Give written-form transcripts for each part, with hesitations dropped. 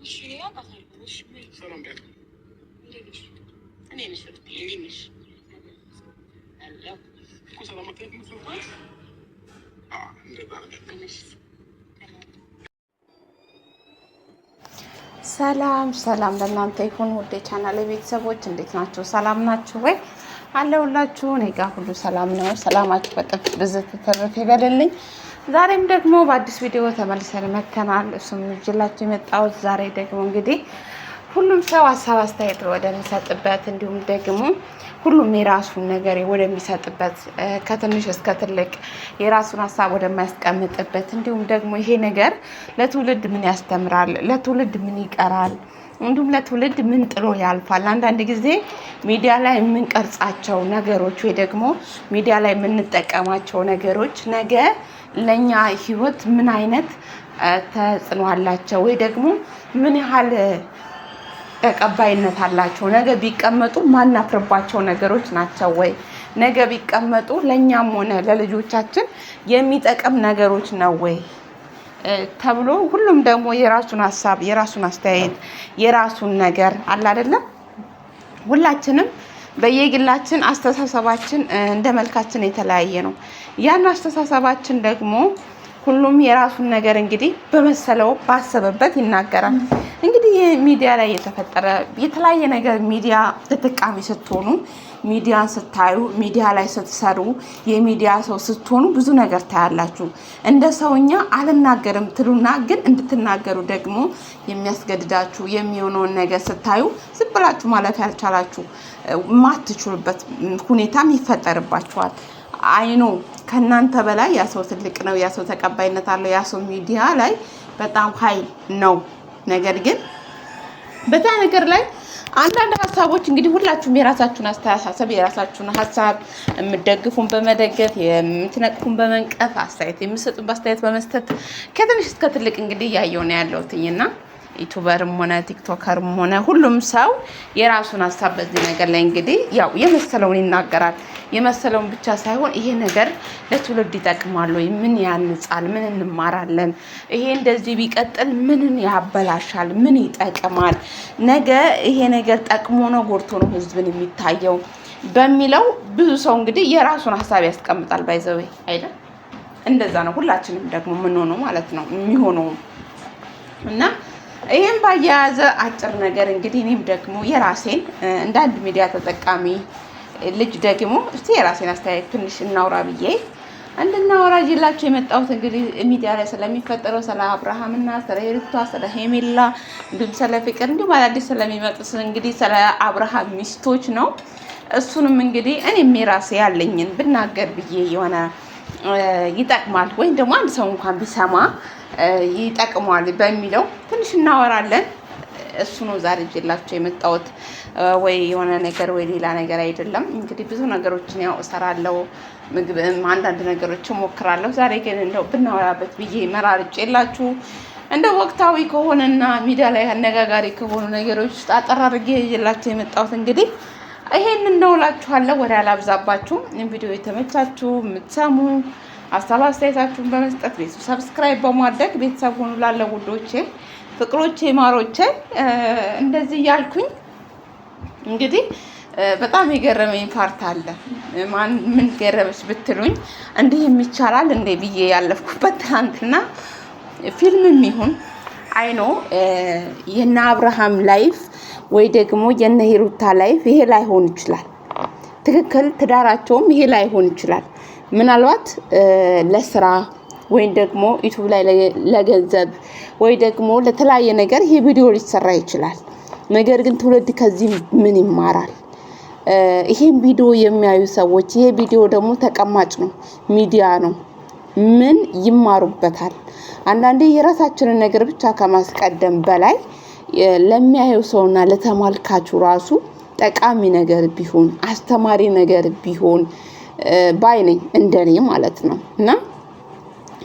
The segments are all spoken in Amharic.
ሰላም ቤት እኔ ነሽ እኔ ነሽ እኮ ሰላም አትለኝ ምትልኳት ሰላም ሰላም ለእናንተ ይሁን ውድ የቻናሌ ቤተሰቦች፣ እንዴት ናችሁ? ሰላም ናችሁ ወይ? አለሁላችሁ። እኔ ጋር ሁሉ ሰላም ነው። ሰላማችሁ በጥፍ ብዝት ተረፍ ይበልልኝ። ዛሬም ደግሞ በአዲስ ቪዲዮ ተመልሰን መጥተናል። እሱም ይዤላችሁ የመጣሁት ዛሬ ደግሞ እንግዲህ ሁሉም ሰው ሀሳብ አስተያየት ወደሚሰጥበት እንዲሁም ደግሞ ሁሉም የራሱን ነገር ወደሚሰጥበት ከትንሽ እስከ ትልቅ የራሱን ሀሳብ ወደማያስቀምጥበት እንዲሁም ደግሞ ይሄ ነገር ለትውልድ ምን ያስተምራል፣ ለትውልድ ምን ይቀራል፣ እንዲሁም ለትውልድ ምን ጥሎ ያልፋል። አንዳንድ ጊዜ ሚዲያ ላይ የምንቀርጻቸው ነገሮች ወይ ደግሞ ሚዲያ ላይ የምንጠቀማቸው ነገሮች ነገ ለኛ ህይወት ምን አይነት ተጽዕኖ አላቸው ወይ ደግሞ ምን ያህል ተቀባይነት አላቸው፣ ነገ ቢቀመጡ ማናፍርባቸው ነገሮች ናቸው ወይ፣ ነገ ቢቀመጡ ለኛም ሆነ ለልጆቻችን የሚጠቅም ነገሮች ነው ወይ ተብሎ ሁሉም ደግሞ የራሱን ሀሳብ የራሱን አስተያየት የራሱን ነገር አለ አይደለም። ሁላችንም በየግላችን አስተሳሰባችን እንደ መልካችን የተለያየ ነው። ያን አስተሳሰባችን ደግሞ ሁሉም የራሱን ነገር እንግዲህ በመሰለው ባሰበበት ይናገራል። እንግዲህ ሚዲያ ላይ የተፈጠረ የተለያየ ነገር ሚዲያ ተጠቃሚ ስትሆኑ፣ ሚዲያን ስታዩ፣ ሚዲያ ላይ ስትሰሩ፣ የሚዲያ ሰው ስትሆኑ ብዙ ነገር ታያላችሁ። እንደ ሰውኛ አልናገርም ትሉና ግን እንድትናገሩ ደግሞ የሚያስገድዳችሁ የሚሆነውን ነገር ስታዩ ዝም ብላችሁ ማለፍ ያልቻላችሁ ማትችሉበት ሁኔታም ይፈጠርባችኋል። አይኖ ከናንተ በላይ ያ ሰው ትልቅ ነው፣ ያ ሰው ተቀባይነት አለው፣ ያ ሰው ሚዲያ ላይ በጣም ኃይል ነው። ነገር ግን በዛ ነገር ላይ አንዳንድ ሀሳቦች እንግዲህ ሁላችሁም የራሳችሁን አስተሳሰብ የራሳችሁን ሀሳብ የምትደግፉን በመደገፍ የምትነቅፉን በመንቀፍ አስተያየት የምትሰጡን በአስተያየት በመስጠት ከትንሽ እስከ ትልቅ እንግዲህ እያየሁ ነው ያለሁትኝና ዩቱበርም ሆነ ቲክቶከርም ሆነ ሁሉም ሰው የራሱን ሀሳብ በዚህ ነገር ላይ እንግዲህ ያው የመሰለውን ይናገራል። የመሰለውን ብቻ ሳይሆን ይሄ ነገር ለትውልድ ይጠቅማል ወይ፣ ምን ያንጻል፣ ምን እንማራለን፣ ይሄ እንደዚህ ቢቀጥል ምንን ያበላሻል፣ ምን ይጠቅማል፣ ነገ ይሄ ነገር ጠቅሞ ነው ጎድቶ ነው ህዝብን የሚታየው በሚለው ብዙ ሰው እንግዲህ የራሱን ሀሳብ ያስቀምጣል። ባይዘው አይደል? እንደዛ ነው ሁላችንም ደግሞ ምን ሆነው ማለት ነው የሚሆነው እና ይሄን ባያያዘ አጭር ነገር እንግዲህ እኔም ደግሞ የራሴን እንደ አንድ ሚዲያ ተጠቃሚ ልጅ ደግሞ እስቲ የራሴን አስተያየት ትንሽ እናውራ ብዬ እንድናወራ ይላችሁ የመጣሁት እንግዲህ ሚዲያ ላይ ስለሚፈጠረው ስለ አብርሃምና ስለ ሄሩታ ስለ ሄሜላ እንዲሁም ስለ ፍቅር እንዲሁም አዳዲስ ስለሚመጡት እንግዲህ ስለ አብርሃም ሚስቶች ነው። እሱንም እንግዲህ እኔም የራሴ ያለኝን ብናገር ብዬ የሆነ ይጠቅማል ወይም ደግሞ አንድ ሰው እንኳን ቢሰማ ይጠቅማል በሚለው ትንሽ እናወራለን። እሱ ነው ዛሬ ይዤላችሁ የመጣሁት። ወይ የሆነ ነገር ወይ ሌላ ነገር አይደለም። እንግዲህ ብዙ ነገሮችን ያው እሰራለሁ፣ ምግብም አንዳንድ ነገሮችን ሞክራለሁ። ዛሬ ግን እንደው ብናወራበት ብዬ መራርጬላችሁ እንደው ወቅታዊ ከሆነና ሚዲያ ላይ አነጋጋሪ ከሆኑ ነገሮች ውስጥ አጠር አድርጌ ይዤላችሁ የመጣሁት እንግዲህ ይሄንን ነው እላችኋለሁ። ወደ አላብዛባችሁ። ቪዲዮ የተመቻችሁ የምትሰሙ ሀሳብ አስተያየታችሁን በመስጠት ቤተሰብ ሰብስክራይብ በማድረግ ቤተሰብ ሆኑ። ላለው ውዶቼ፣ ፍቅሮቼ፣ ማሮቼ እንደዚህ እያልኩኝ እንግዲህ በጣም የገረመኝ ፓርት አለ። ምን ገረመች ብትሉኝ እንዲህ የሚቻላል እንዴ ብዬ ያለፍኩበት ትናንትና ፊልምም ይሁን አይኖ የነ አብርሃም ላይፍ ወይ ደግሞ የነ ሄሩታ ላይፍ ይሄ ላይሆን ይችላል። ትክክል ትዳራቸውም ይሄ ላይሆን ይችላል። ምናልባት ለስራ ወይም ደግሞ ዩቲዩብ ላይ ለገንዘብ ወይ ደግሞ ለተለያየ ነገር ይሄ ቪዲዮ ሊሰራ ይችላል። ነገር ግን ትውልድ ከዚህ ምን ይማራል? ይሄን ቪዲዮ የሚያዩ ሰዎች ይሄ ቪዲዮ ደግሞ ተቀማጭ ነው፣ ሚዲያ ነው፣ ምን ይማሩበታል? አንዳንዴ የራሳችንን ነገር ብቻ ከማስቀደም በላይ ለሚያየው ሰውና ለተመልካቹ ራሱ ጠቃሚ ነገር ቢሆን አስተማሪ ነገር ቢሆን ባይ ነኝ፣ እንደኔ ማለት ነው። እና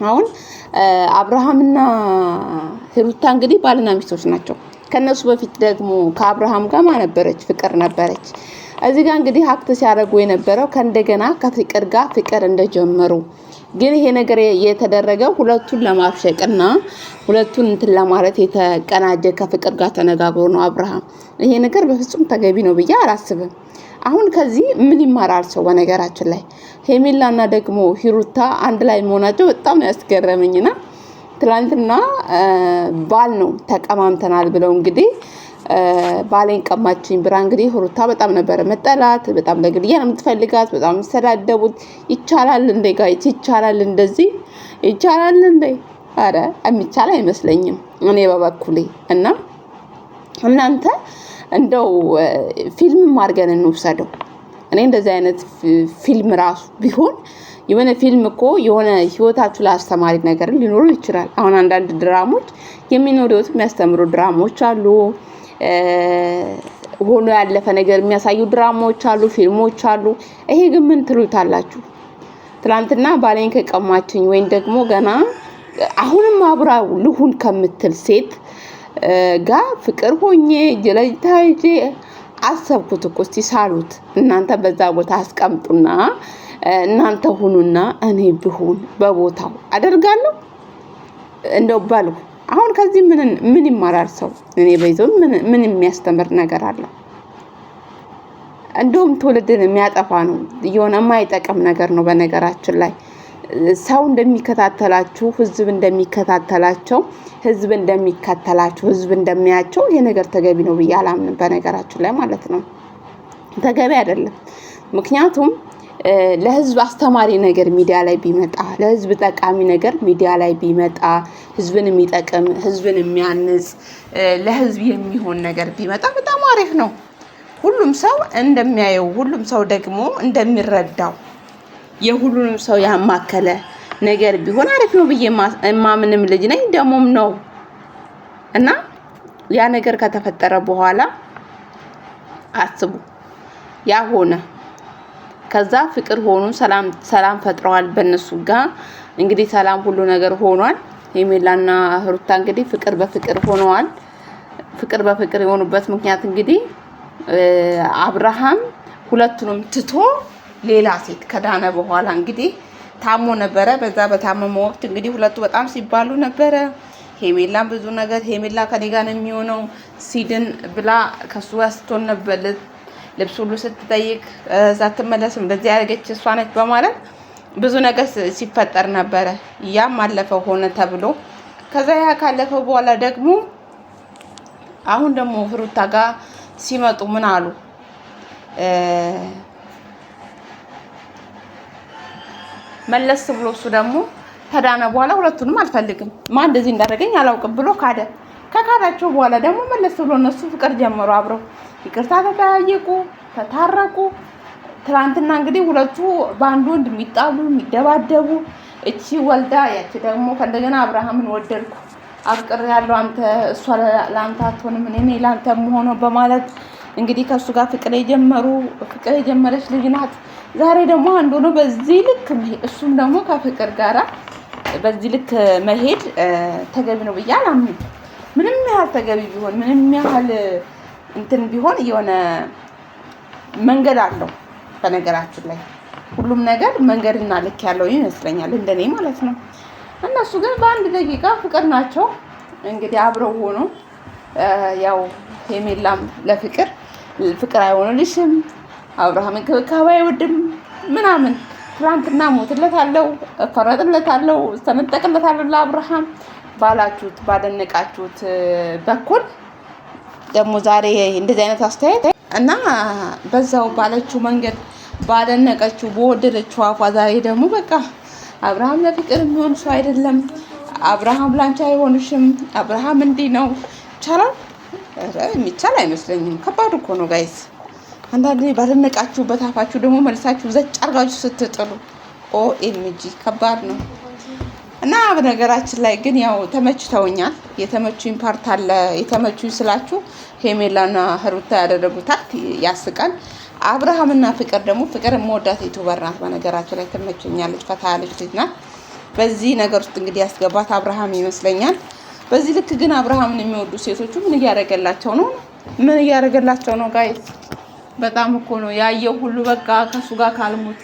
አሁን አብርሃምና ሄሩታ እንግዲህ ባልና ሚስቶች ናቸው። ከነሱ በፊት ደግሞ ከአብርሃም ጋር ነበረች፣ ፍቅር ነበረች። እዚህ ጋር እንግዲህ አክት ሲያደርጉ የነበረው ከእንደገና ከፍቅር ጋር ፍቅር እንደጀመሩ ግን ይሄ ነገር የተደረገው ሁለቱን ለማፍሸቅና ሁለቱን እንትን ለማለት የተቀናጀ ከፍቅር ጋር ተነጋግሮ ነው አብርሃም። ይሄ ነገር በፍጹም ተገቢ ነው ብዬ አላስብም። አሁን ከዚህ ምን ይማራል ሰው? በነገራችን ላይ ሄሜላና ደግሞ ሂሩታ አንድ ላይ መሆናቸው በጣም ያስገረመኝና ትላንትና ባል ነው ተቀማምተናል ብለው እንግዲህ ባሌን ቀማችኝ ብራ እንግዲህ ሂሩታ በጣም ነበር መጠላት፣ በጣም ለግድያ ነው የምትፈልጋት፣ በጣም ሰዳደቡት። ይቻላል እንደ ጋይት ይቻላል፣ እንደዚህ ይቻላል እንደ አረ የሚቻል አይመስለኝም እኔ በበኩሌ። እና እናንተ እንደው ፊልም አድርገን እንውሰደው። እኔ እንደዚህ አይነት ፊልም ራሱ ቢሆን የሆነ ፊልም እኮ የሆነ ህይወታችሁ ላይ አስተማሪ ነገር ሊኖሩ ይችላል። አሁን አንዳንድ ድራሞች የሚኖሩት የሚያስተምሩ ድራሞች አሉ፣ ሆኖ ያለፈ ነገር የሚያሳዩ ድራማዎች አሉ፣ ፊልሞች አሉ። ይሄ ግን ምን ትሉታላችሁ? ትላንትና ባሌን ከቀማችኝ ወይም ደግሞ ገና አሁንም አብራው ልሁን ከምትል ሴት ጋር ፍቅር ሆኜ ጀለታይጄ አሰብኩት እኮ። እስቲ ሳሉት እናንተ በዛ ቦታ አስቀምጡና እናንተ ሁኑና እኔ ብሆን በቦታው አደርጋለሁ እንደው ባሉ። አሁን ከዚህ ምን ይማራል ሰው? እኔ በይዘው ምን የሚያስተምር ነገር አለ? እንደውም ትውልድን የሚያጠፋ ነው፣ የሆነ የማይጠቅም ነገር ነው። በነገራችን ላይ ሰው እንደሚከታተላችሁ፣ ህዝብ እንደሚከታተላቸው፣ ህዝብ እንደሚከተላችሁ፣ ህዝብ እንደሚያቸው ይሄ ነገር ተገቢ ነው ብዬ አላምንም። በነገራችን ላይ ማለት ነው ተገቢ አይደለም። ምክንያቱም ለህዝብ አስተማሪ ነገር ሚዲያ ላይ ቢመጣ፣ ለህዝብ ጠቃሚ ነገር ሚዲያ ላይ ቢመጣ፣ ህዝብን የሚጠቅም ህዝብን የሚያንጽ ለህዝብ የሚሆን ነገር ቢመጣ በጣም አሪፍ ነው። ሁሉም ሰው እንደሚያየው፣ ሁሉም ሰው ደግሞ እንደሚረዳው የሁሉንም ሰው ያማከለ ነገር ቢሆን አሪፍ ነው ብዬ ማምንም ልጅ ነኝ ደሞም ነው። እና ያ ነገር ከተፈጠረ በኋላ አስቡ፣ ያ ሆነ። ከዛ ፍቅር ሆኑ፣ ሰላም ፈጥረዋል በእነሱ ጋር እንግዲህ ሰላም ሁሉ ነገር ሆኗል። ሄሜላና ሂሩታ እንግዲህ ፍቅር በፍቅር ሆነዋል። ፍቅር በፍቅር የሆኑበት ምክንያት እንግዲህ አብርሃም ሁለቱንም ትቶ ሌላ ሴት ከዳነ በኋላ እንግዲህ ታሞ ነበረ። በዛ በታመመ ወቅት እንግዲህ ሁለቱ በጣም ሲባሉ ነበረ። ሄሜላም ብዙ ነገር ሄሜላ ከኔ ጋር ነው የሚሆነው ሲድን ብላ ከሱ ጋር ስትሆን ነበር። ልብስ ሁሉ ስትጠይቅ ሳትመለስም እንደዚህ ያደረገች እሷ ነች በማለት ብዙ ነገር ሲፈጠር ነበረ። ያም አለፈው ሆነ ተብሎ ከዛ ያ ካለፈው በኋላ ደግሞ አሁን ደግሞ ሂሩታ ጋር ሲመጡ ምን አሉ? መለስ ብሎ እሱ ደግሞ ከዳነ በኋላ ሁለቱንም አልፈልግም ማን እንደዚህ እንዳደረገኝ አላውቅም ብሎ ካደ። ከካዳቸው በኋላ ደግሞ መለስ ብሎ እነሱ ፍቅር ጀመሩ። አብረው ይቅርታ ተጠያየቁ፣ ተታረቁ። ትናንትና እንግዲህ ሁለቱ በአንድ ወንድ የሚጣሉ የሚደባደቡ፣ እቺ ወልዳ ያቺ ደግሞ ከእንደገና አብርሃምን ወደድኩ አፍቅር ያለው አንተ እሷ ለአንተ አትሆንም እኔ ለአንተ የምሆነው በማለት እንግዲህ ከሱ ጋር ፍቅር የጀመረች ልጅ ናት። ዛሬ ደግሞ አንዱ ነው በዚህ ልክ እሱም ደግሞ ከፍቅር ጋራ በዚህ ልክ መሄድ ተገቢ ነው ብዬ አላምንም። ምንም ያህል ተገቢ ቢሆን ምንም ያህል እንትን ቢሆን የሆነ መንገድ አለው። በነገራችን ላይ ሁሉም ነገር መንገድና ልክ ያለው ይመስለኛል እንደኔ ማለት ነው። እነሱ ግን በአንድ ደቂቃ ፍቅር ናቸው እንግዲህ አብረው ሆኖ ያው ሄሜላም ለፍቅር አይሆንልሽም አብርሃም እንክብካቤ አይወድም ምናምን ትናንትና ሞትለታለሁ፣ እፈረጥለታለሁ፣ እስተነጠቅለታለሁ ለአብርሃም ባላችሁት ባደነቃችሁት በኩል ደግሞ ዛሬ እንደዚህ አይነት አስተያየት እና በዛው ባለችው መንገድ ባደነቀችው በወደደችው አፏ ዛሬ ደግሞ በቃ አብርሃም ለፍቅር የሚሆን ሰው አይደለም፣ አብርሃም ላንቺ አይሆንሽም፣ አብርሃም እንዲህ ነው ይቻላል? የሚቻል አይመስለኝም። ከባድ እኮ ነው ጋይስ። አንዳንዴ ባደነቃችሁበት አፋችሁ ደግሞ መልሳችሁ ዘጭ አርጋችሁ ስትጥሉ ኦኤምጂ ከባድ ነው። እና በነገራችን ላይ ግን ያው ተመችተውኛል። የተመቹኝ ፓርት አለ። የተመቹኝ ስላችሁ ሄሜላና ሂሩታ ያደረጉታት ያስቃል። አብርሃምና ፍቅር ደግሞ ፍቅር የምወዳት ዩቲዩበር ናት። በነገራችን ላይ ተመቸኛለች፣ ፈታ ያለች ልጅ ናት። በዚህ ነገር ውስጥ እንግዲህ ያስገባት አብርሃም ይመስለኛል። በዚህ ልክ ግን አብርሃምን የሚወዱ ሴቶቹ ምን እያደረገላቸው ነው? ምን እያደረገላቸው ነው ጋይስ? በጣም እኮ ነው ያየው ሁሉ በቃ ከሱ ጋር ካልሞት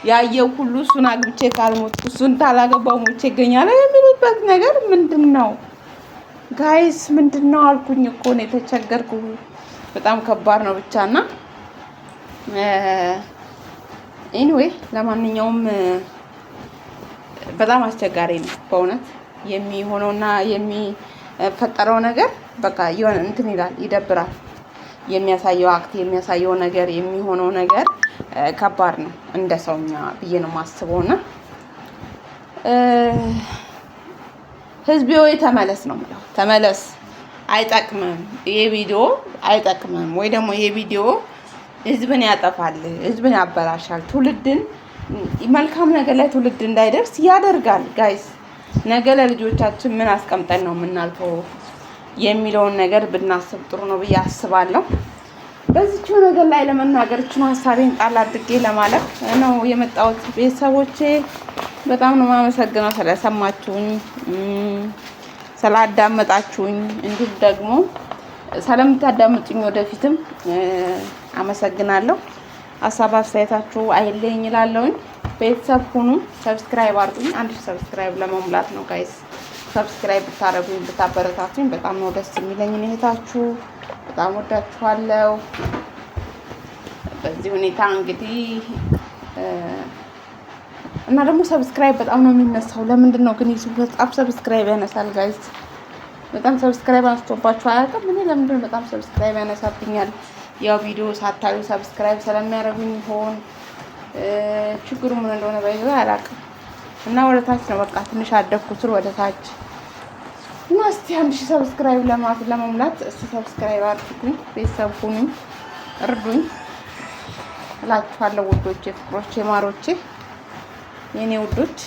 ያየው ሁሉ እሱን አግብቼ ካልሞትኩ እሱን ታላገባው ሞቼ ይገኛል የሚሉበት ነገር ምንድነው ጋይስ? ምንድነው አልኩኝ እኮ ነው የተቸገርኩ። በጣም ከባድ ነው ብቻና ኤኒዌይ ለማንኛውም በጣም አስቸጋሪ ነው በእውነት የሚሆነውና የሚፈጠረው ነገር በቃ የሆነ እንትን ይላል፣ ይደብራል። የሚያሳየው አክት የሚያሳየው ነገር የሚሆነው ነገር ከባድ ነው እንደ ሰውኛ ብዬ ነው የማስበውና ህዝቤ ወይ ተመለስ ነው የምለው። ተመለስ። አይጠቅምም ይሄ ቪዲዮ አይጠቅምም። ወይ ደግሞ ይሄ ቪዲዮ ህዝብን ያጠፋል፣ ህዝብን ያበላሻል፣ ትውልድን መልካም ነገር ላይ ትውልድ እንዳይደርስ ያደርጋል። ጋይስ ነገ ለልጆቻችን ምን አስቀምጠን ነው የምናልፈው የሚለውን ነገር ብናስብ ጥሩ ነው ብዬ አስባለሁ። በዚህው ነገር ላይ ለመናገር ሀሳቤን ጣል አድርጌ ለማለፍ ነው የመጣሁት። ቤተሰቦቼ በጣም ነው የማመሰግነው ስለሰማችሁኝ፣ ስላዳመጣችሁኝ እንዲሁም ደግሞ ስለምታዳምጡኝ ወደፊትም አመሰግናለሁ። ሀሳብ አስተያየታችሁ አይለኝ እላለሁኝ። ቤተሰብ ሁኑ፣ ሰብስክራይብ አድርጉኝ። 1000 ሰብስክራይብ ለመሙላት ነው ጋይስ። ሰብስክራይብ ብታረጉኝ ብታበረታቱኝ በጣም ነው ደስ የሚለኝ። እህታችሁ በጣም ወዳችኋለሁ። በዚህ ሁኔታ እንግዲህ እና ደግሞ ሰብስክራይብ በጣም ነው የሚነሳው። ለምንድን ነው ግን ዩቲዩብ በጣም ሰብስክራይብ ያነሳል ጋይስ? በጣም ሰብስክራይብ አንስቶባችሁ አያውቅም? እኔ ለምንድን ነው በጣም ሰብስክራይብ ያነሳብኛል? ያው ቪዲዮ ሳታዩ ሰብስክራይብ ስለሚያደርጉኝ ይሆን ችግሩ ምን እንደሆነ ባይዘው አላውቅም። እና ወደ ታች ነው በቃ ትንሽ አደኩ ስር ወደ ታች እና እስቲ 1000 ሰብስክራይብ ለመሙላት እስቲ ሰብስክራይብ አድርጉኝ፣ ቤተሰብ ሁኑኝ፣ እርዱኝ እላችኋለሁ። ውዶቼ፣ ፍቅሮቼ፣ ማሮቼ፣ የኔ ውዶች